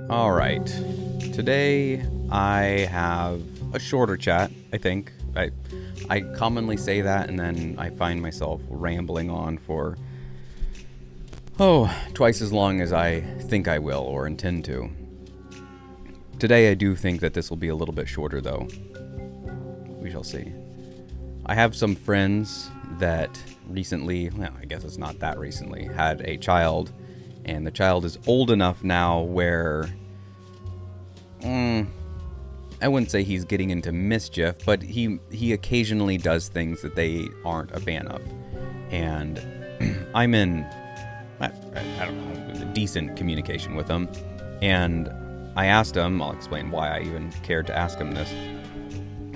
All right. Today I have a shorter chat, I think. I commonly say that and then I find myself rambling on for twice as long as I think I will or intend to. Today I do think that this will be a little bit shorter though. We shall see. I have some friends that recently, well, I guess it's not that recently, had a child, and the child is old enough now where I wouldn't say he's getting into mischief, but he occasionally does things that they aren't a fan of. And I'm in, I don't know, decent communication with him. And I asked him, I'll explain why I even cared to ask him this,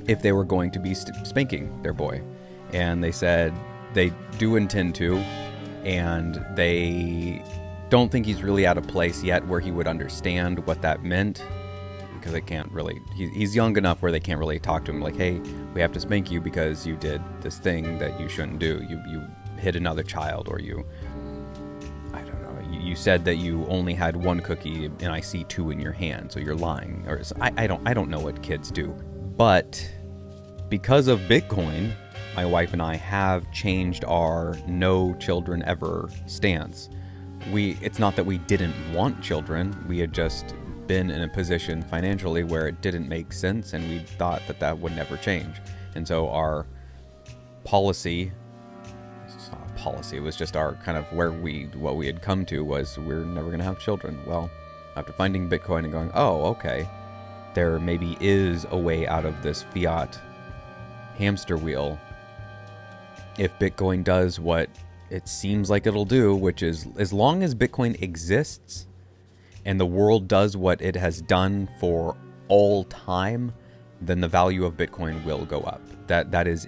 if they were going to be spanking their boy. And they said they do intend to, and they don't think he's really at a place yet where he would understand what that meant. Because they can't really, he's young enough where they can't really talk to him like, hey, we have to spank you because you did this thing that you shouldn't do. You hit another child, or I don't know, you said that you only had one cookie and I see two in your hand, so you're lying. Or I don't know what kids do. But because of Bitcoin, my wife and I have changed our no children ever stance. It's not that we didn't want children, we had just been in a position financially where it didn't make sense, and we thought that would never change. And so our policy, it's not a policy, it was just our kind of what we had come to was we're never going to have children. Well, after finding Bitcoin and going, oh, okay, there maybe is a way out of this fiat hamster wheel if Bitcoin does what it seems like it'll do, which is as long as Bitcoin exists and the world does what it has done for all time, then the value of Bitcoin will go up. That is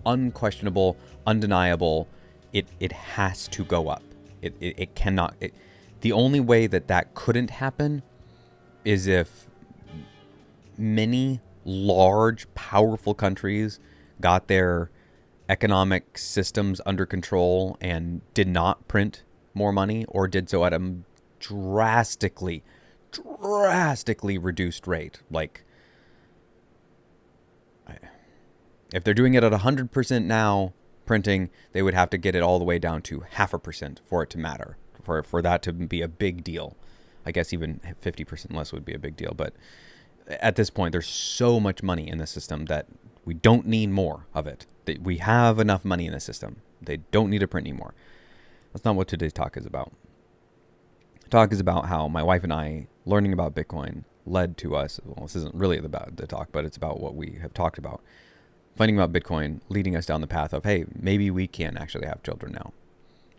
unquestionable, undeniable. It has to go up. It cannot. The only way that couldn't happen is if many large, powerful countries got their economic systems under control and did not print more money, or did so at a drastically reduced rate. Like, if they're doing it at 100% now, printing, they would have to get it all the way down to 0.5% for it to matter, for that to be a big deal. I guess even 50% less would be a big deal. But at this point, there's so much money in the system that we don't need more of it. We have enough money in the system. They don't need to print anymore. That's not what today's talk is about. Talk is about how my wife and I learning about Bitcoin led to us. Well, this isn't really about the talk, but it's about what we have talked about. Finding about Bitcoin leading us down the path of, hey, maybe we can actually have children now,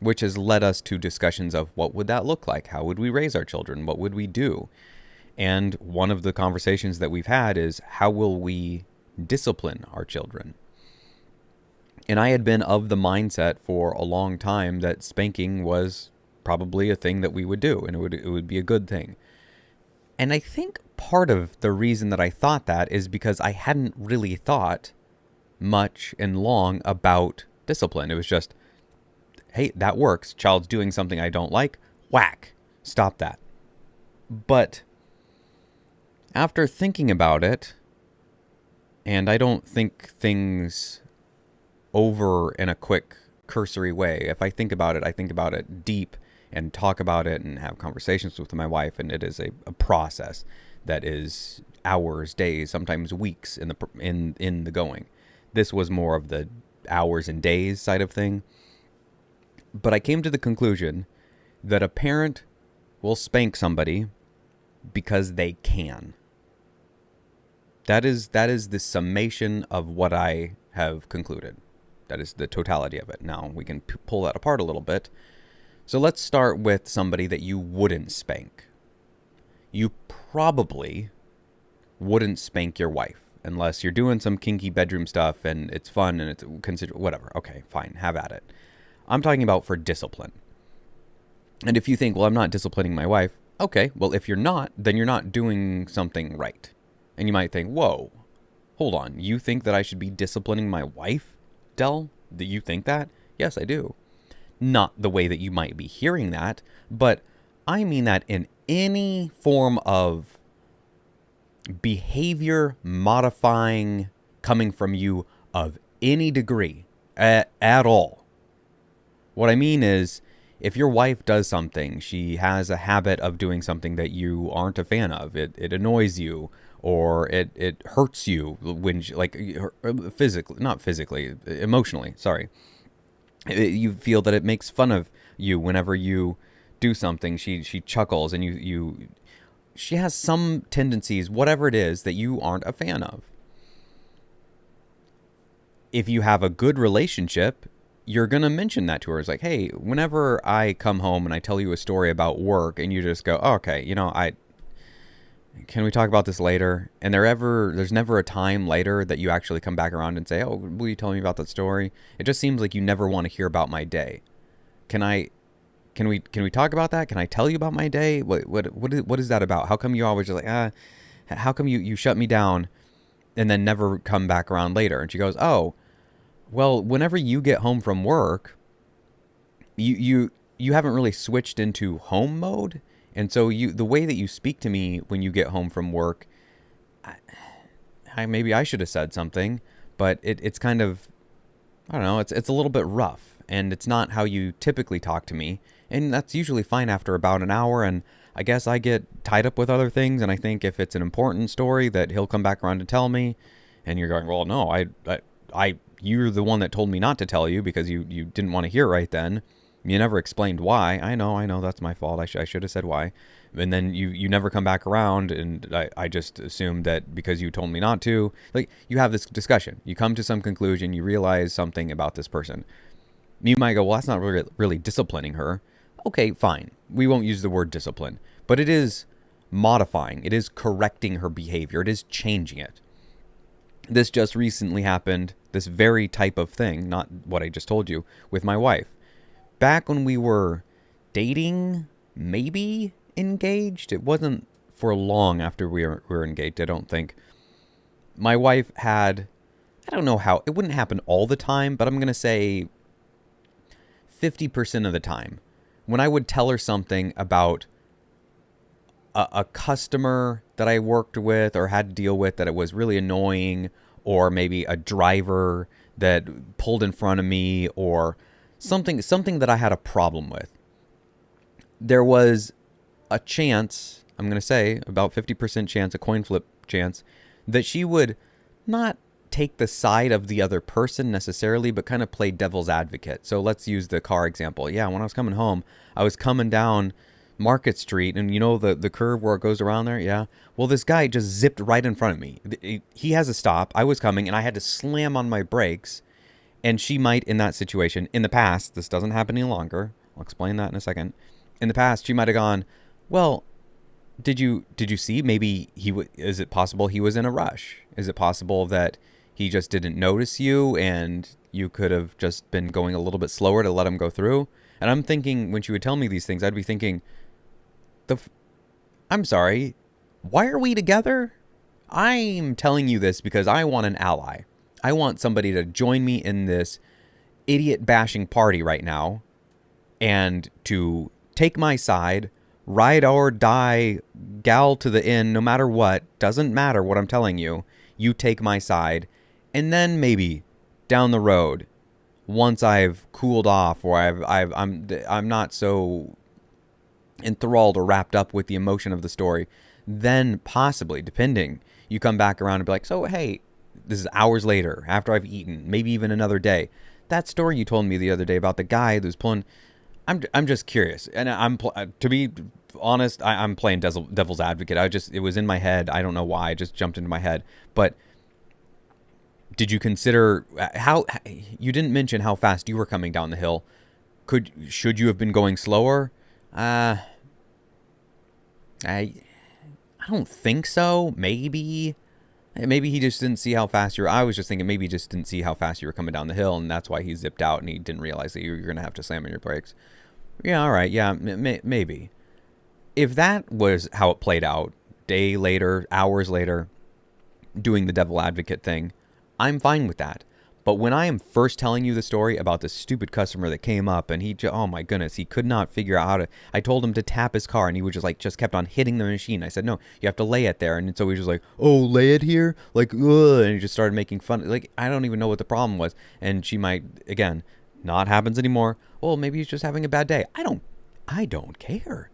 which has led us to discussions of what would that look like? How would we raise our children? What would we do? And one of the conversations that we've had is, how will we discipline our children? And I had been of the mindset for a long time that spanking was probably a thing that we would do, and it would be a good thing. And I think part of the reason that I thought that is because I hadn't really thought much and long about discipline. It was just, hey, that works. Child's doing something I don't like. Whack. Stop that. But after thinking about it, and I don't think things over in a quick, cursory way. If I think about it deep and talk about it and have conversations with my wife, and it is a process that is hours, days, sometimes weeks in the going. This was more of the hours and days side of thing. But I came to the conclusion that a parent will spank somebody because they can. That is the summation of what I have concluded. That is the totality of it. Now, we can pull that apart a little bit. So let's start with somebody that you wouldn't spank. You probably wouldn't spank your wife unless you're doing some kinky bedroom stuff and it's fun and it's considered whatever. Okay, fine, have at it. I'm talking about for discipline. And if you think, well, I'm not disciplining my wife. Okay, well, if you're not, then you're not doing something right. And you might think, whoa, hold on. You think that I should be disciplining my wife, Del? Do you think that? Yes, I do. Not the way that you might be hearing that, but I mean that in any form of behavior modifying coming from you of any degree at all. What I mean is, if your wife does something, she has a habit of doing something that you aren't a fan of, it annoys you, or it hurts you when she, like physically, not physically, emotionally, sorry. You feel that it makes fun of you whenever you do something. She chuckles, and she has some tendencies, whatever it is, that you aren't a fan of. If you have a good relationship, you're going to mention that to her. It's like, hey, whenever I come home and I tell you a story about work and you just go, oh, okay, can we talk about this later? And there's never a time later that you actually come back around and say, oh, will you tell me about that story? It just seems like you never want to hear about my day. Can we talk about that? Can I tell you about my day? What is that about? How come you always just like, how come you shut me down and then never come back around later? And she goes, oh, well, whenever you get home from work, you haven't really switched into home mode. And so the way that you speak to me when you get home from work, maybe I should have said something, but it's kind of, I don't know, it's a little bit rough, and it's not how you typically talk to me. And that's usually fine after about an hour, and I guess I get tied up with other things, and I think if it's an important story that he'll come back around to tell me, and you're going, well, no, you're the one that told me not to tell you because you didn't want to hear right then. You never explained why. I know, that's my fault. I should have said why. And then you never come back around, and I just assumed that because you told me not to. Like, you have this discussion. You come to some conclusion. You realize something about this person. You might go, well, that's not really disciplining her. Okay, fine. We won't use the word discipline. But it is modifying. It is correcting her behavior. It is changing it. This just recently happened, this very type of thing, not what I just told you, with my wife. Back when we were dating, maybe engaged. It wasn't for long after we were engaged, I don't think. My wife had, I don't know how, it wouldn't happen all the time, but I'm going to say 50% of the time. When I would tell her something about a customer that I worked with or had to deal with that it was really annoying, or maybe a driver that pulled in front of me, or something that I had a problem with, there was a chance, I'm going to say about 50% chance, a coin flip chance, that she would not take the side of the other person necessarily, but kind of play devil's advocate. So let's use the car example. Yeah, when I was coming home, I was coming down Market Street, and you know the curve where it goes around there? Yeah. Well, this guy just zipped right in front of me. He has a stop. I was coming, and I had to slam on my brakes. And she might, in that situation, in the past, this doesn't happen any longer. I'll explain that in a second. In the past, she might have gone, well, did you see? Maybe is it possible he was in a rush? Is it possible that he just didn't notice you, and you could have just been going a little bit slower to let him go through? And I'm thinking, when she would tell me these things, I'd be thinking, I'm sorry, why are we together? I'm telling you this because I want an ally. I want somebody to join me in this idiot bashing party right now, and to take my side, ride or die, gal to the end, no matter what. Doesn't matter what I'm telling you. You take my side, and then maybe down the road, once I've cooled off, or I'm not so enthralled or wrapped up with the emotion of the story, then possibly, depending, you come back around and be like, so hey, this is hours later, after I've eaten, maybe even another day. That story you told me the other day about the guy that was pulling, I'm just curious. And to be honest, I'm playing devil's advocate. It was in my head. I don't know why. It just jumped into my head. But did you consider you didn't mention how fast you were coming down the hill. Should you have been going slower? I don't think so. Maybe he just didn't see how fast you were. I was just thinking maybe he just didn't see how fast you were coming down the hill, and that's why he zipped out, and he didn't realize that you're going to have to slam on your brakes. Yeah, all right. Yeah, maybe. If that was how it played out, day later, hours later, doing the devil advocate thing, I'm fine with that. But when I am first telling you the story about the stupid customer that came up and oh my goodness, he could not figure out how to, I told him to tap his car and he would just kept on hitting the machine. I said, no, you have to lay it there. And so he was just like, oh, lay it here? Like, ugh. And he just started making fun. Like, I don't even know what the problem was. And she might, again, not happens anymore. Well, maybe he's just having a bad day. I don't care.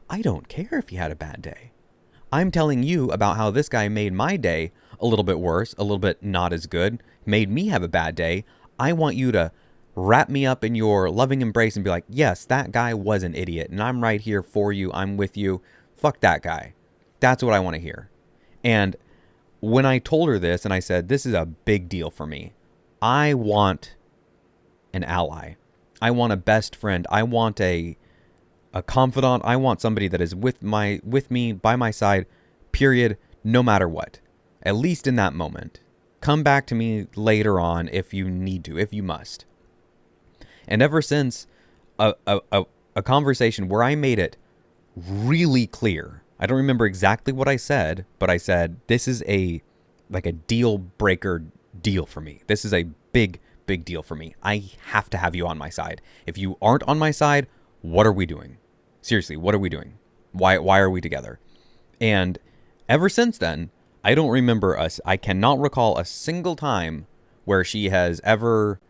I don't care if he had a bad day. I'm telling you about how this guy made my day a little bit worse, a little bit not as good, made me have a bad day. I want you to wrap me up in your loving embrace and be like, yes, that guy was an idiot and I'm right here for you. I'm with you. Fuck that guy. That's what I want to hear. And when I told her this and I said, this is a big deal for me. I want an ally. I want a best friend. I want a confidant. I want somebody that is with me, by my side, period, no matter what. At least in that moment. Come back to me later on if you need to, if you must. And ever since a conversation where I made it really clear, I don't remember exactly what I said, but I said, this is a deal breaker deal for me. This is a big deal for me. I have to have you on my side. If you aren't on my side, what are we doing? Seriously, what are we doing? Why are we together? And ever since then, I don't remember I cannot recall a single time where she has ever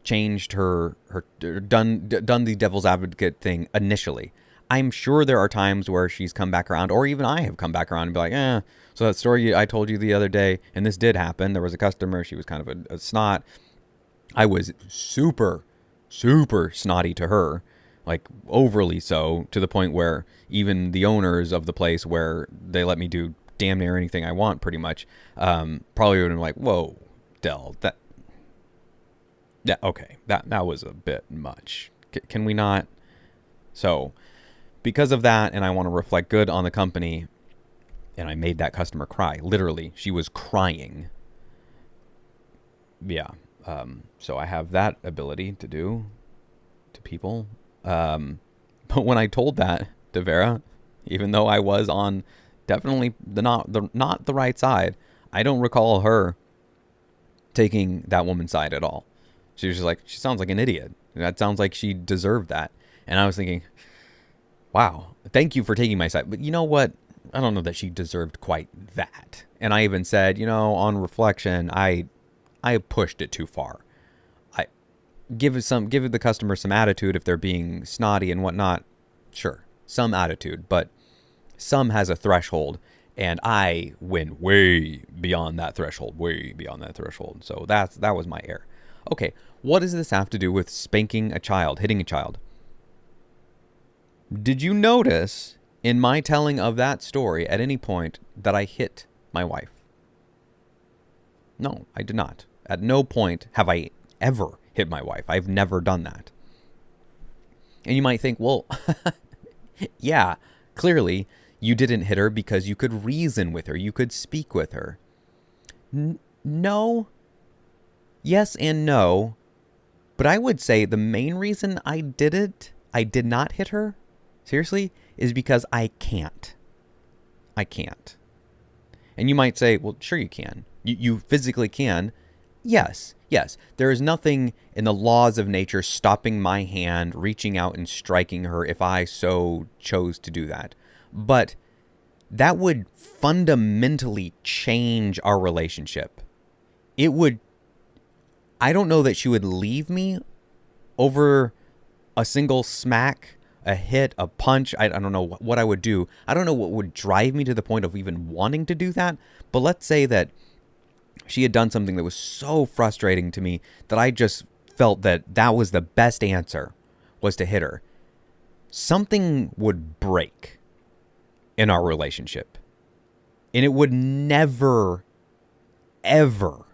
changed her done the devil's advocate thing initially. I'm sure there are times where she's come back around, or even I have come back around and be like, so that story I told you the other day, and this did happen. There was a customer, she was kind of a snot. I was super snotty to her, like overly so, to the point where even the owners of the place where they let me do damn near anything I want, pretty much, probably would have been like, whoa, Del, okay, that was a bit much. Can we not? So, because of that, and I want to reflect good on the company, and I made that customer cry. Literally, she was crying. Yeah. So I have that ability to do to people. But when I told that to Vera, even though I was on definitely not the right side, I don't recall her taking that woman's side at all. She was just like, she sounds like an idiot. That sounds like she deserved that. And I was thinking, wow, thank you for taking my side. But you know what? I don't know that she deserved quite that. And I even said, on reflection, I pushed it too far. I give the customer some attitude if they're being snotty and whatnot. Sure, some attitude, but some has a threshold, and I went way beyond that threshold. So that was my error. Okay, what does this have to do with spanking a child, hitting a child? Did you notice in my telling of that story at any point that I hit my wife? No, I did not. At no point have I ever hit my wife. I've never done that. And you might think, well, yeah, clearly you didn't hit her because you could reason with her. You could speak with her. No. Yes and no. But I would say the main reason I did not hit her, seriously, is because I can't. I can't. And you might say, well, sure you can. You physically can. Yes. There is nothing in the laws of nature stopping my hand reaching out and striking her if I so chose to do that. But that would fundamentally change our relationship. It would. I don't know that she would leave me over a single smack, a hit, a punch. I don't know what I would do. I don't know what would drive me to the point of even wanting to do that. But let's say that she had done something that was so frustrating to me that I just felt that was the best answer, was to hit her. Something would break in our relationship. And it would never, ever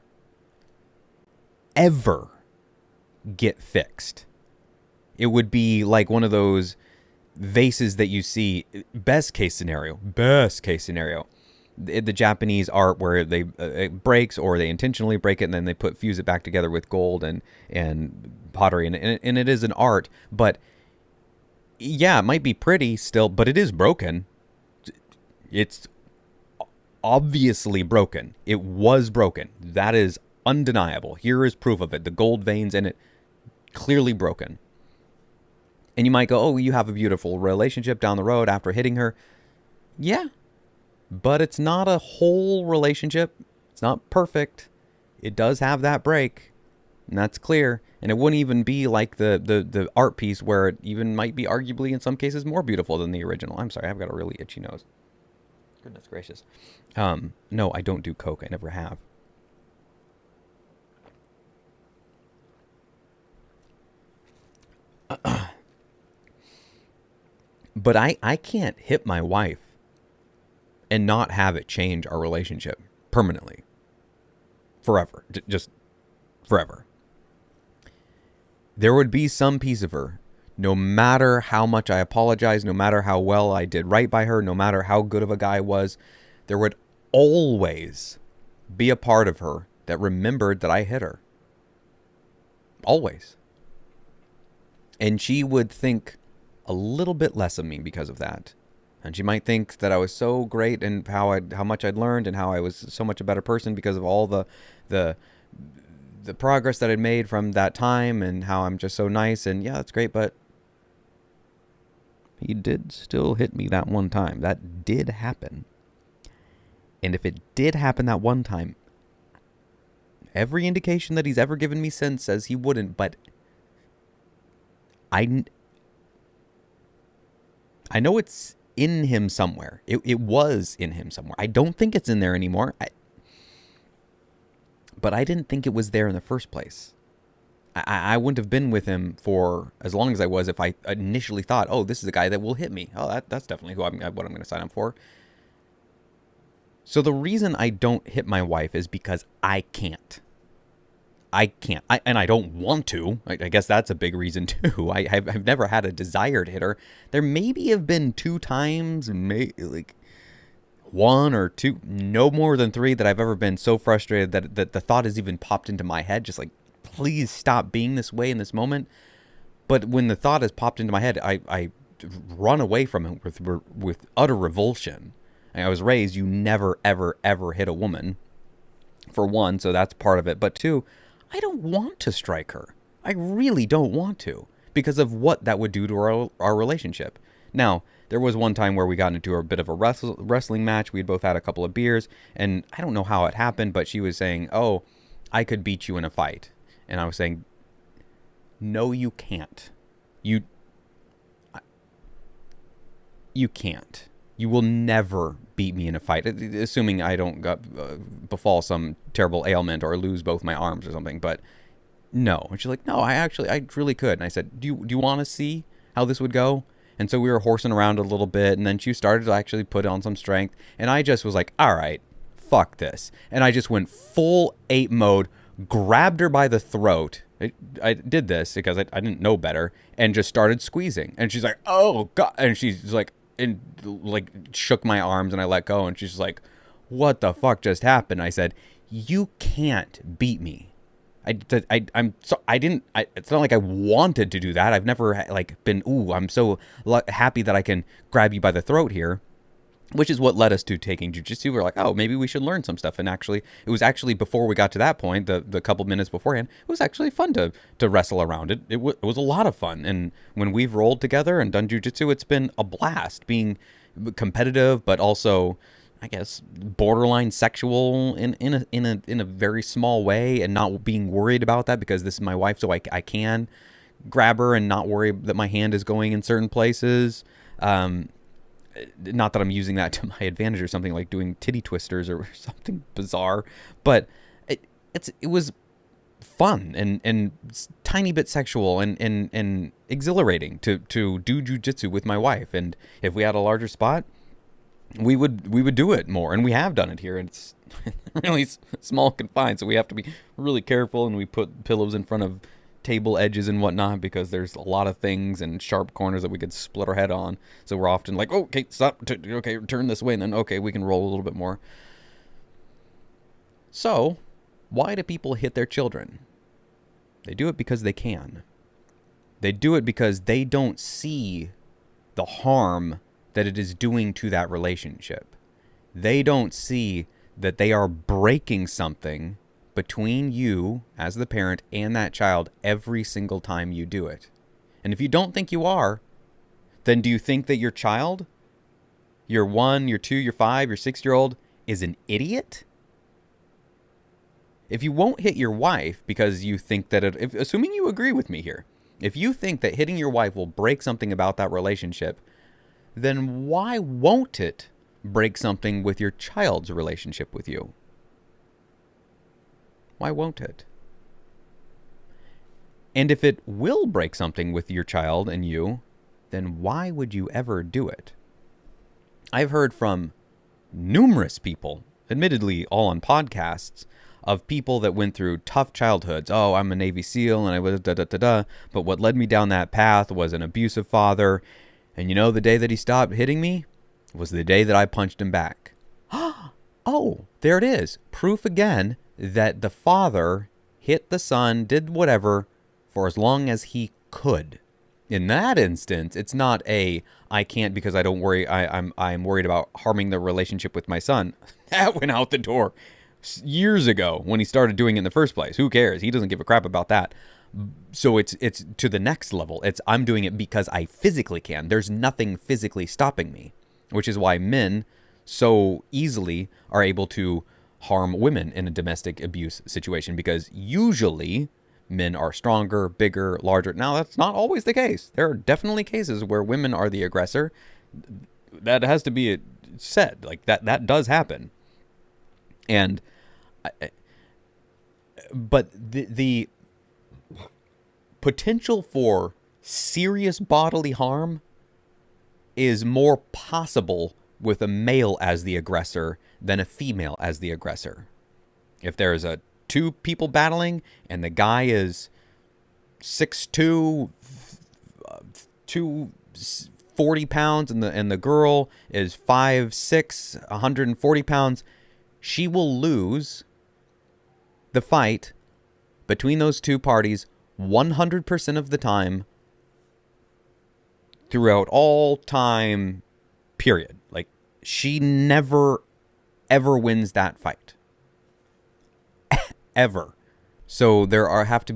get fixed. It would be like one of those vases that you see, best case scenario, the Japanese art where it breaks, or they intentionally break it and then they fuse it back together with gold and pottery, and it is an art. But yeah, it might be pretty still, but it is broken. It's obviously broken. It was broken. That is undeniable. Here is proof of it. The gold veins in it, clearly broken. And you might go, oh, you have a beautiful relationship down the road after hitting her. Yeah, but it's not a whole relationship. It's not perfect. It does have that break, and that's clear. And it wouldn't even be like the art piece where it even might be arguably in some cases more beautiful than the original. I'm sorry, I've got a really itchy nose. Goodness gracious. No, I don't do coke. I never have. But I can't hit my wife and not have it change our relationship permanently. Forever. Just forever. There would be some piece of her, no matter how much I apologize, no matter how well I did right by her, no matter how good of a guy I was, there would always be a part of her that remembered that I hit her. Always. And she would think a little bit less of me because of that. And she might think that I was so great and how much I'd learned and how I was so much a better person because of all the progress that I'd made from that time and how I'm just so nice. And yeah, that's great, but he did still hit me that one time. That did happen. And if it did happen that one time, every indication that he's ever given me since says he wouldn't, but I know it's in him somewhere. It was in him somewhere. I don't think it's in there anymore. But I didn't think it was there in the first place. I wouldn't have been with him for as long as I was if I initially thought, oh, this is a guy that will hit me. Oh, that's definitely what I'm going to sign up for. So the reason I don't hit my wife is because I can't. And I don't want to. I guess that's a big reason too. I've never had a desire to hit her. There maybe have been 2 times, like 1 or 2, no more than 3 that I've ever been so frustrated that the thought has even popped into my head. Just like, please stop being this way in this moment. But when the thought has popped into my head, I run away from it with utter revulsion. I was raised, you never, ever, ever hit a woman. For one, so that's part of it. But 2, I don't want to strike her. I really don't want to because of what that would do to our relationship. Now, there was one time where we got into a bit of a wrestling match. We'd both had a couple of beers, and I don't know how it happened, but she was saying, oh, I could beat you in a fight. And I was saying, no, you can't. You can't. You will never beat me in a fight, assuming I don't befall some terrible ailment or lose both my arms or something. But no. And she's like, no, I really could. And I said, do you want to see how this would go? And so we were horsing around a little bit, and then she started to actually put on some strength. And I just was like, all right, fuck this. And I just went full ape mode, grabbed her by the throat. I did this because I didn't know better, and just started squeezing. And she's like, oh, God. And she's like, and like shook my arms, and I let go, and she's like, what the fuck just happened? I said, you can't beat me. It's not like I wanted to do that. I've never like been, ooh, I'm so happy that I can grab you by the throat here, which is what led us to taking jiu-jitsu. We're like, oh, maybe we should learn some stuff. And actually, it was actually before we got to that point, the couple minutes beforehand, it was actually fun to wrestle around it. It was a lot of fun. And when we've rolled together and done jiu-jitsu, it's been a blast being competitive, but also, I guess, borderline sexual in a very small way, and not being worried about that because this is my wife, so I can grab her and not worry that my hand is going in certain places. Not that I'm using that to my advantage or something, like doing titty twisters or something bizarre, but it was fun and tiny bit sexual and exhilarating to do jiu-jitsu with my wife. And if we had a larger spot, we would do it more, and we have done it here. And it's really small confined, so we have to be really careful, and we put pillows in front of table edges and whatnot because there's a lot of things and sharp corners that we could split our head on. So we're often like, okay, stop, okay, turn this way, and then okay, we can roll a little bit more. So why do people hit their children? They do it because they can. They do it because they don't see the harm that it is doing to that relationship. They don't see that they are breaking something between you as the parent and that child every single time you do it. And if you don't think you are, then do you think that your child, your 1, your 2, your 5, your 6-year-old, is an idiot? If you won't hit your wife because you think that assuming you agree with me here, if you think that hitting your wife will break something about that relationship, then why won't it break something with your child's relationship with you? Why won't it? And if it will break something with your child and you, then why would you ever do it? I've heard from numerous people, admittedly all on podcasts, of people that went through tough childhoods. Oh, I'm a Navy SEAL and I was da-da-da-da. But what led me down that path was an abusive father. And you know, the day that he stopped hitting me was the day that I punched him back. Oh, there it is. Proof again that the father hit the son, did whatever for as long as he could. In that instance, it's not I can't because I don't worry. I'm worried about harming the relationship with my son. That went out the door years ago when he started doing it in the first place. Who cares? He doesn't give a crap about that. So it's to the next level. I'm doing it because I physically can. There's nothing physically stopping me, which is why men so easily are able to harm women in a domestic abuse situation, because usually men are stronger, bigger, larger. Now, that's not always the case. There are definitely cases where women are the aggressor. That has to be said. Like that does happen. And but the potential for serious bodily harm is more possible with a male as the aggressor than a female as the aggressor. If there's two people battling and the guy is 6'2", 240 pounds, and the girl is 5'6", 140 pounds, she will lose the fight between those two parties 100% of the time throughout all time, period. Like, she never, ever wins that fight. Ever. So there has to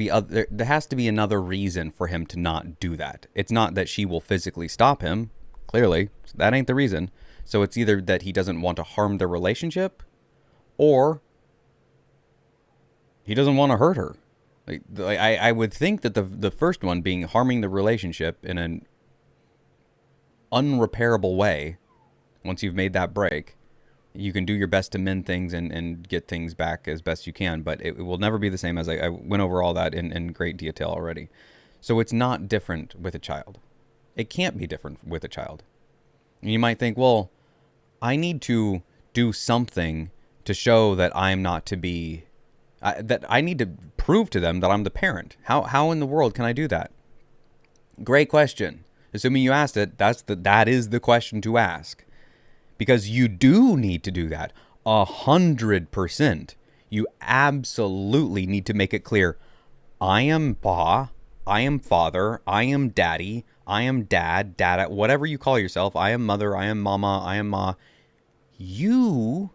be another reason for him to not do that. It's not that she will physically stop him. Clearly, that ain't the reason. So it's either that he doesn't want to harm the relationship, or he doesn't want to hurt her. I would think that the first one, being harming the relationship in an unrepairable way, once you've made that break, you can do your best to mend things and get things back as best you can, but it will never be the same. As I went over all that in great detail already. So it's not different with a child. It can't be different with a child. And you might think, well, I need to do something to show that I'm not to be... that I need to prove to them that I'm the parent. How in the world can I do that? Great question. Assuming you asked it, that is the question to ask. Because you do need to do that 100%. You absolutely need to make it clear. I am Pa. I am father. I am daddy. I am dad. Dada. Whatever you call yourself. I am mother. I am mama. I am ma. You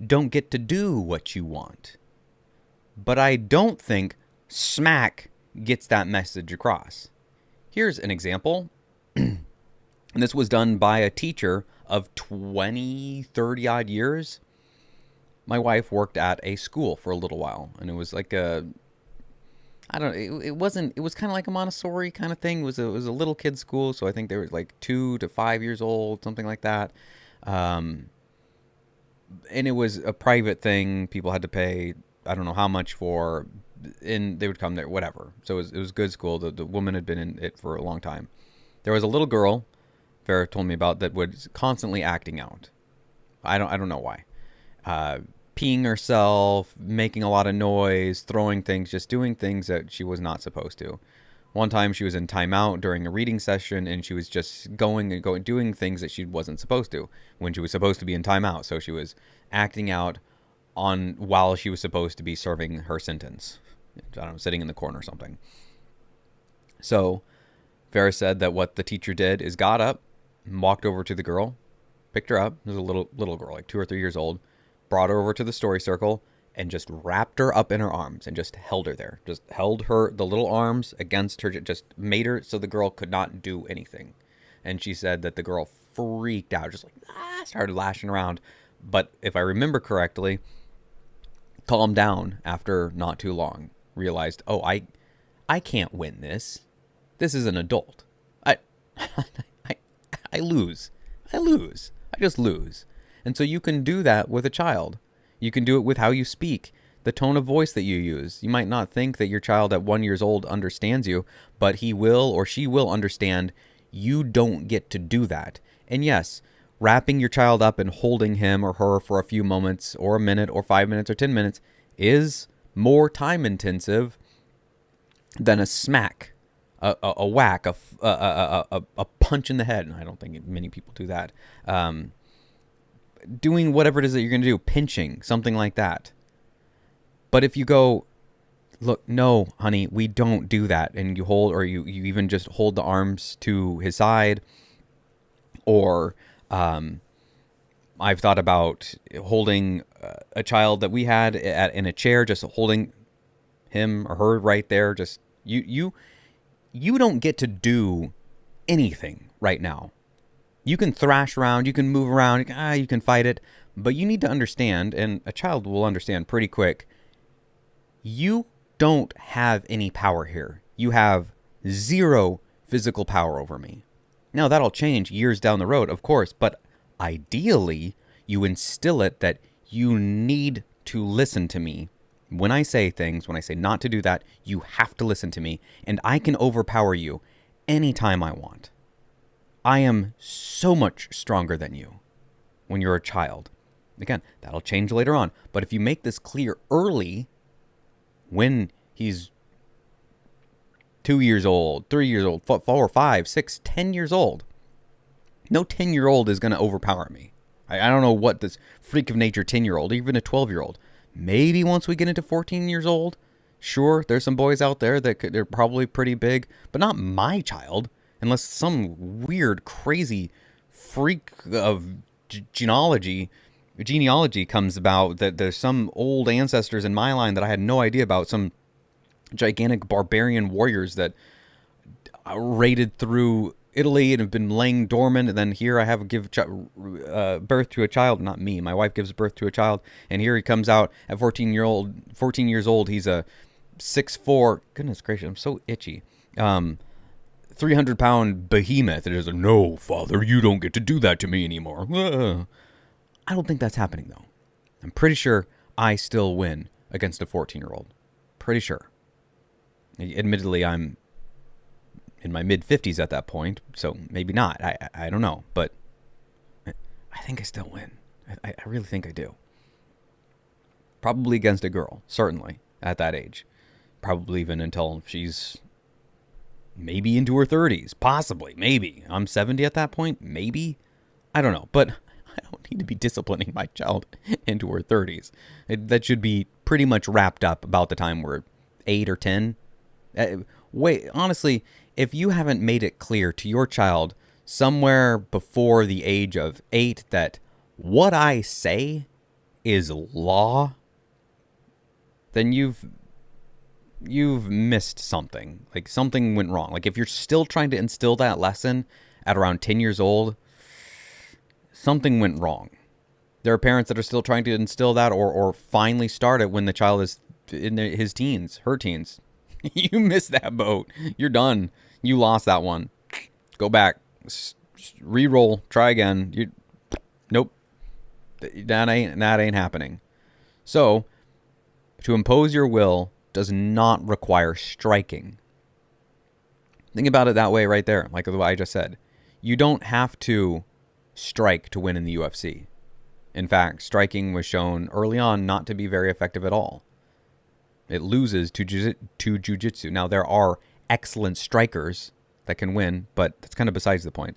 don't get to do what you want. But I don't think smack gets that message across. Here's an example. And this was done by a teacher of 20, 30 odd years. My wife worked at a school for a little while, and it was like it was kind of like a Montessori kind of thing. It was a little kid school, so I think they were like 2 to 5 years old, something like that. And it was a private thing. People had to pay, I don't know how much for, and they would come there, whatever. So it was good school. The woman had been in it for a long time. There was a little girl, Farrah told me about, that was constantly acting out. I don't know why. Peeing herself, making a lot of noise, throwing things, just doing things that she was not supposed to. One time she was in timeout during a reading session, and she was just going, doing things that she wasn't supposed to when she was supposed to be in timeout. So she was acting out while she was supposed to be serving her sentence. I don't know, sitting in the corner or something. So Farrah said that what the teacher did is got up, walked over to the girl, picked her up. It was a little girl, like 2 or 3 years old, brought her over to the story circle, and just wrapped her up in her arms and just held her there. Just held her, the little arms against her, just made her so the girl could not do anything. And she said that the girl freaked out, just like, started lashing around. But if I remember correctly, calmed down after not too long. Realized, oh, I can't win this. This is an adult. I, I lose. I just lose. And so you can do that with a child. You can do it with how you speak, the tone of voice that you use. You might not think that your child at 1 year old understands you, but he will or she will understand you don't get to do that. And yes, wrapping your child up and holding him or her for a few moments or a minute or 5 minutes or 10 minutes is more time intensive than a smack, a whack, a punch in the head. And I don't think many people do that. Doing whatever it is that you're going to do, pinching, something like that. But if you go, look, no, honey, we don't do that. And you hold, or you even just hold the arms to his side. Or I've thought about holding a child that we had in a chair, just holding him or her right there. Just you don't get to do anything right now. You can thrash around, you can move around, you can fight it, but you need to understand, and a child will understand pretty quick, you don't have any power here. You have zero physical power over me. Now, that'll change years down the road, of course, but ideally, you instill it that you need to listen to me. When I say things, when I say not to do that, you have to listen to me, and I can overpower you anytime I want. I am so much stronger than you when you're a child. Again, that'll change later on. But if you make this clear early, when he's 2 years old, 3 years old, 4, 5, 6, 10 years old, no 10-year-old is going to overpower me. I don't know what this freak of nature 10-year-old, even a 12-year-old. Maybe once we get into 14 years old, sure, there's some boys out there they're probably pretty big, but not my child. Unless some weird, crazy freak of genealogy comes about, that there's some old ancestors in my line that I had no idea about, some gigantic barbarian warriors that raided through Italy and have been laying dormant, and then here I have birth to a child. Not me, my wife gives birth to a child, and here he comes out at 14 years old. He's a 6'4", goodness gracious, I'm so itchy. 300-pound behemoth. It is a, no, father, you don't get to do that to me anymore. I don't think that's happening, though. I'm pretty sure I still win against a 14-year-old. Pretty sure. Admittedly, I'm in my mid-50s at that point, so maybe not. I don't know, but I think I still win. I really think I do. Probably against a girl, certainly, at that age. Probably even until she's maybe into her 30s, possibly, maybe. I'm 70 at that point, maybe. I don't know, but I don't need to be disciplining my child into her 30s. That should be pretty much wrapped up about the time we're 8 or 10. Wait, honestly, if you haven't made it clear to your child somewhere before the age of 8 that what I say is law, then you've missed something. Like, something went wrong. Like, if you're still trying to instill that lesson at around 10 years old, something went wrong. There are parents that are still trying to instill that or finally start it when the child is in his teens, her teens. You missed that boat. You're done. You lost that one. Go back. Re-roll. Try again. Nope. That ain't happening. So, to impose your will does not require striking. Think about it that way right there, like what I just said. You don't have to strike to win in the UFC. In fact, striking was shown early on not to be very effective at all. It loses to jiu-jitsu. Now, there are excellent strikers that can win, but that's kind of besides the point.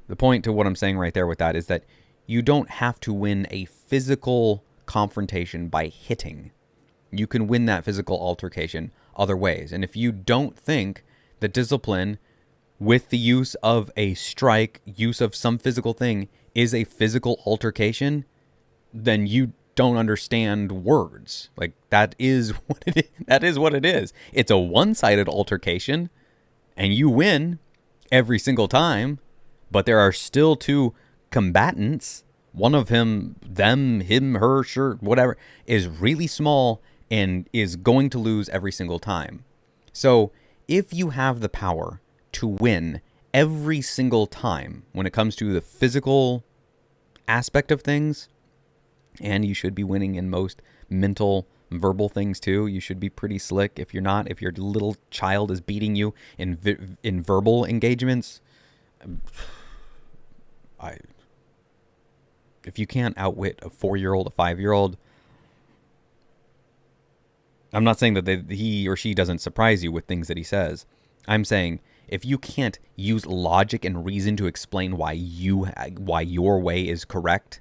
The point to what I'm saying right there with that is that you don't have to win a physical confrontation by hitting. You can win that physical altercation other ways. And if you don't think that discipline with the use of a strike, use of some physical thing is a physical altercation, then you don't understand words. Like, that is what it is. That is what it is. It's a one-sided altercation, and you win every single time, but there are still two combatants. One of him, her, sure, whatever, is really small and is going to lose every single time. So if you have the power to win every single time when it comes to the physical aspect of things, and you should be winning in most mental, verbal things too. You should be pretty slick. If you're not, if your little child is beating you in verbal engagements, if you can't outwit a 4-year-old, a 5-year-old, I'm not saying that he or she doesn't surprise you with things that he says. I'm saying if you can't use logic and reason to explain why your way is correct,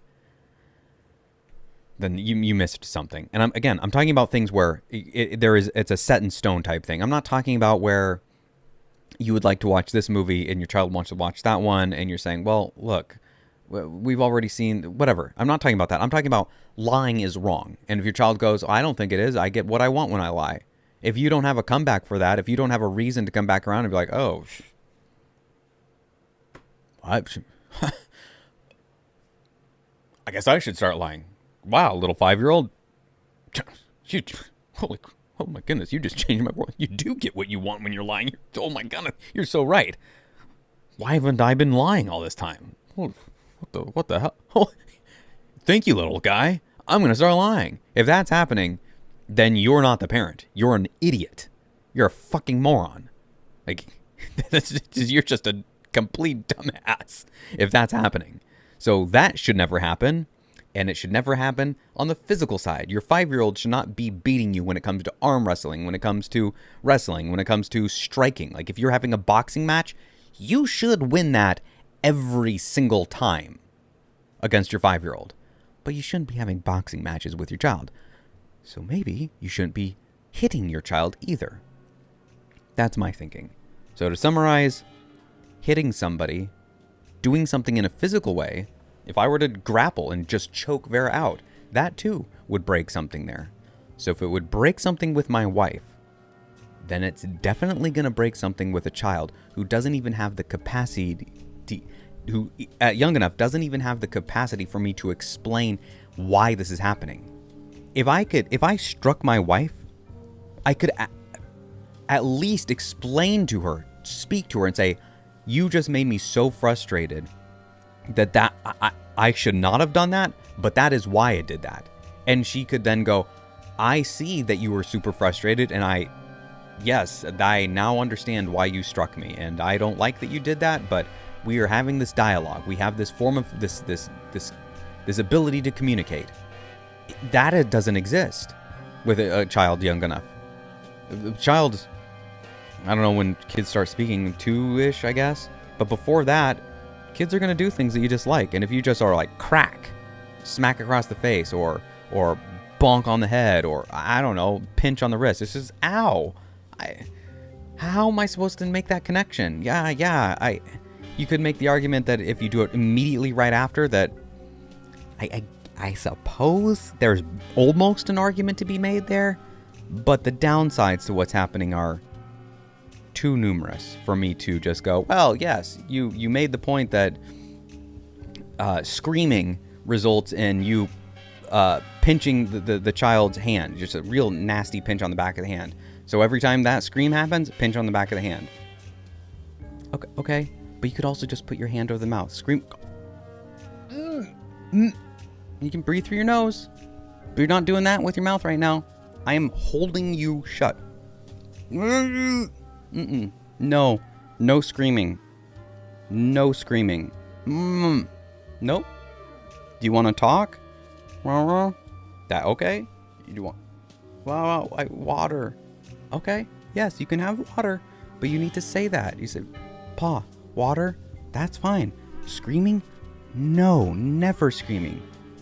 then you missed something. And I'm talking about things where it's a set in stone type thing. I'm not talking about where you would like to watch this movie and your child wants to watch that one, and you're saying, well, look, we've already seen whatever. I'm not talking about that. I'm talking about lying is wrong. And if your child goes, I don't think it is, I get what I want when I lie. If you don't have a comeback for that, if you don't have a reason to come back around and be like, oh, I guess I should start lying. Wow, little 5-year-old. Oh my goodness, you just changed my world. You do get what you want when you're lying. Oh my goodness, you're so right. Why haven't I been lying all this time? What the hell? Oh, thank you, little guy. I'm going to start lying. If that's happening, then you're not the parent. You're an idiot. You're a fucking moron. Like, you're just a complete dumbass if that's happening. So that should never happen. And it should never happen on the physical side. Your 5-year-old should not be beating you when it comes to arm wrestling, when it comes to wrestling, when it comes to striking. Like, if you're having a boxing match, you should win that every single time against your 5-year-old. But you shouldn't be having boxing matches with your child. So maybe you shouldn't be hitting your child either. That's my thinking. So to summarize, hitting somebody, doing something in a physical way, if I were to grapple and just choke Vera out, that too would break something there. So if it would break something with my wife, then it's definitely going to break something with a child who doesn't even have the capacity who at young enough doesn't even have the capacity for me to explain why this is happening. If I struck my wife, I could at least explain to her, speak to her and say, you just made me so frustrated that I should not have done that, but that is why I did that. And she could then go, I see that you were super frustrated, and I now understand why you struck me, and I don't like that you did that, but we are having this dialogue. We have this form of this ability to communicate. That doesn't exist with a child young enough. The child, I don't know when kids start speaking, 2-ish, I guess. But before that, kids are going to do things that you dislike. And if you just are like crack, smack across the face, or bonk on the head, or I don't know, pinch on the wrist, it's just, ow. How am I supposed to make that connection? You could make the argument that if you do it immediately right after, that I suppose there's almost an argument to be made there, but the downsides to what's happening are too numerous for me to just go, well, yes, you made the point that screaming results in you pinching the child's hand, just a real nasty pinch on the back of the hand. So every time that scream happens, pinch on the back of the hand. Okay, but you could also just put your hand over the mouth. Scream. You can breathe through your nose, but you're not doing that with your mouth right now. I am holding you shut. No screaming. No screaming. Nope. Do you want to talk? That okay? You want water? Okay. Yes, you can have water, but you need to say that. You say, "Pa, water." That's fine. Screaming? No, never screaming.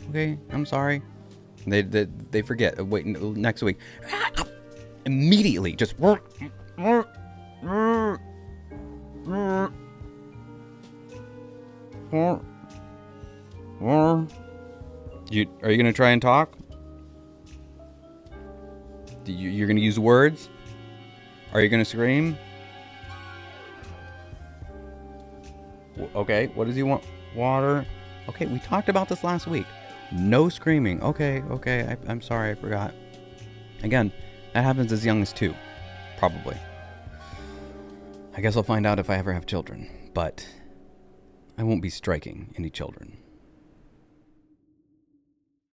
Okay, I'm sorry. They forget. Wait, next week. Immediately, just. Are you going to try and talk? You're going to use words? Are you going to scream? Okay, what does he want? Water? Okay, we talked about this last week. No screaming. Okay, I'm sorry, I forgot. Again, that happens as young as 2. Probably. I guess I'll find out if I ever have children. But I won't be striking any children.